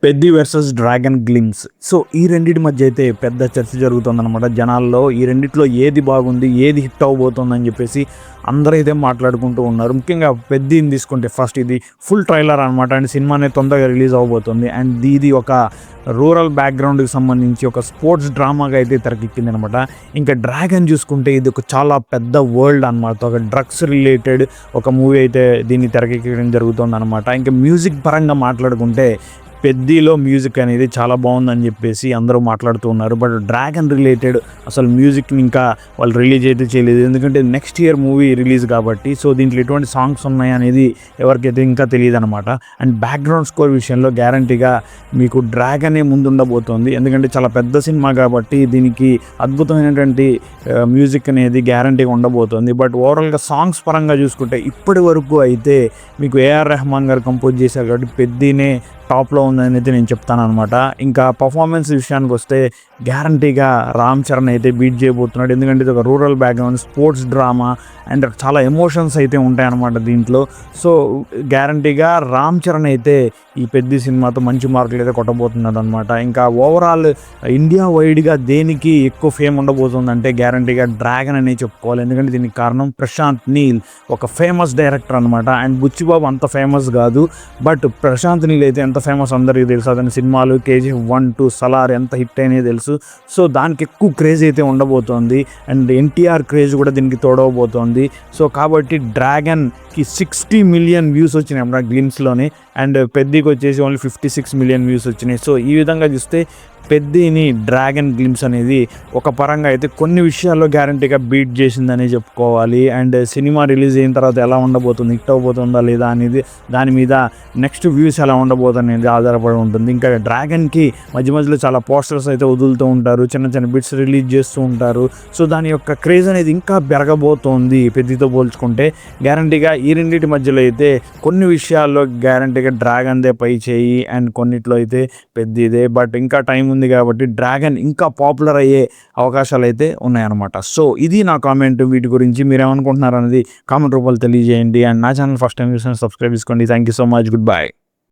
Peddi versus dragon glimpse. So ఈ రెండిటి మధ్య అయితే పెద్ద చర్చ జరుగుతుందన్నమాట జనాల్లో. ఈ రెండిట్లో ఏది బాగుంది, ఏది హిట్ అవ్వబోతుందని చెప్పేసి అందరూ అయితే మాట్లాడుకుంటూ ఉన్నారు. ముఖ్యంగా పెద్దిని తీసుకుంటే ఫస్ట్ ఇది ఫుల్ ట్రైలర్ అనమాట. అండ్ సినిమా అనేది తొందరగా రిలీజ్ అవ్వబోతుంది. అండ్ ఇది ఒక రూరల్ బ్యాక్గ్రౌండ్కి సంబంధించి ఒక స్పోర్ట్స్ డ్రామాగా అయితే తెరకెక్కింది అనమాట. ఇంకా డ్రాగన్ చూసుకుంటే ఇది ఒక చాలా పెద్ద వరల్డ్ అనమాట. ఒక డ్రగ్స్ రిలేటెడ్ ఒక మూవీ అయితే దీన్ని తెరకెక్కడం జరుగుతుంది అనమాట. ఇంకా మ్యూజిక్ పరంగా మాట్లాడుకుంటే పెద్దిలో మ్యూజిక్ అనేది చాలా బాగుందని చెప్పేసి అందరూ మాట్లాడుతూ ఉన్నారు. బట్ డ్రాగన్ రిలేటెడ్ అసలు మ్యూజిక్ని ఇంకా వాళ్ళు రిలీజ్ అయితే చేయలేదు, ఎందుకంటే నెక్స్ట్ ఇయర్ మూవీ రిలీజ్ కాబట్టి. సో దీంట్లో ఎటువంటి సాంగ్స్ ఉన్నాయి అనేది ఎవరికైతే ఇంకా తెలియదు అనమాట. అండ్ బ్యాక్గ్రౌండ్ స్కోర్ విషయంలో గ్యారంటీగా మీకు డ్రాగనే ముందుండబోతోంది, ఎందుకంటే చాలా పెద్ద సినిమా కాబట్టి దీనికి అద్భుతమైనటువంటి మ్యూజిక్ అనేది గ్యారంటీగా ఉండబోతోంది. బట్ ఓవరాల్గా సాంగ్స్ పరంగా చూసుకుంటే ఇప్పటి వరకు అయితే మీకు ఏఆర్ రెహమాన్ గారు కంపోజ్ చేశారు కాబట్టి పెద్దినే టాప్లో ఉందని అయితే నేను చెప్తాను అనమాట. ఇంకా పర్ఫార్మెన్స్ విషయానికి వస్తే గ్యారంటీగా రామ్ చరణ్ అయితే బీట్ చేయబోతున్నాడు, ఎందుకంటే ఇది ఒక rural background sports drama and చాలా ఎమోషన్స్ అయితే ఉంటాయన్నమాట దీంట్లో. సో గ్యారంటీగా రామ్ చరణ్ అయితే ఈ పెద్ద సినిమాతో మంచి మార్కులు అయితే కొట్టబోతున్నాడు అనమాట. ఇంకా ఓవరాల్ ఇండియా వైడ్గా దేనికి ఎక్కువ ఫేమ్ ఉండబోతుందంటే గ్యారంటీగా డ్రాగన్ అనే చెప్పుకోవాలి, ఎందుకంటే దీనికి కారణం ప్రశాంత్ నీల్, ఒక ఫేమస్ డైరెక్టర్ అనమాట. అండ్ బుచ్చిబాబు అంత ఫేమస్ కాదు, బట్ ప్రశాంత్ నీల్ అయితే ఎంత ఫేమస్ అందరికీ తెలుసు. అతని సినిమాలు KGF 1, 2, సలార్ ఎంత హిట్ అయినాయో తెలుసు. సో దానికి ఎక్కువ క్రేజ్ అయితే ఉండబోతోంది. అండ్ NTR క్రేజ్ కూడా దీనికి తోడవబోతోంది. సో కాబట్టి డ్రాగన్కి 60 మిలియన్ వ్యూస్ వచ్చినాయి అన్నమాట గ్లిమ్స్లోనే. అండ్ పెద్దికి వచ్చేసి ఓన్లీ 56 మిలియన్ వ్యూస్ వచ్చినాయి. సో ఈ విధంగా చూస్తే పెద్దిని డ్రాగన్ గ్లిమ్స్ అనేది ఒక పరంగా అయితే కొన్ని విషయాల్లో గ్యారంటీగా బీట్ చేసిందనే చెప్పుకోవాలి. అండ్ సినిమా రిలీజ్ అయిన తర్వాత ఎలా ఉండబోతుంది, హిట్ అవ్వబోతుందా లేదా అనేది దాని మీద నెక్స్ట్ వ్యూస్ ఎలా ఉండబోతుంది అనేది ఆధారపడి ఉంటుంది. ఇంకా డ్రాగన్కి మధ్య మధ్యలో చాలా పోస్టర్స్ అయితే వదులుతూ ఉంటారు, చిన్న చిన్న బిట్స్ రిలీజ్ చేస్తూ ఉంటారు. సో దాని యొక్క క్రేజ్ అనేది ఇంకా పెరగబోతోంది పెద్దితో పోల్చుకుంటే. గ్యారంటీగా ఈ రెండింటి మధ్యలో అయితే కొన్ని విషయాల్లో గ్యారంటీగా డ్రాగన్దే పై చేయి, అండ్ కొన్నిట్లో అయితే పెద్దిదే. బట్ ఇంకా టైం ఉంది కాబట్టి డ్రాగన్ ఇంకా పాపులర్ అయ్యే అవకాశాలు అయితే ఉన్నాయన్నమాట. సో ఇది నా కామెంట్. వీటి గురించి మీరేమనుకుంటున్నారు అనేది కామెంట్ రూపంలో తెలియజేయండి. అండ్ నా ఛానల్ ఫస్ట్ టైం చూసిన సబ్స్క్రైబ్ చేసుకోండి. Thank you so much. Good bye.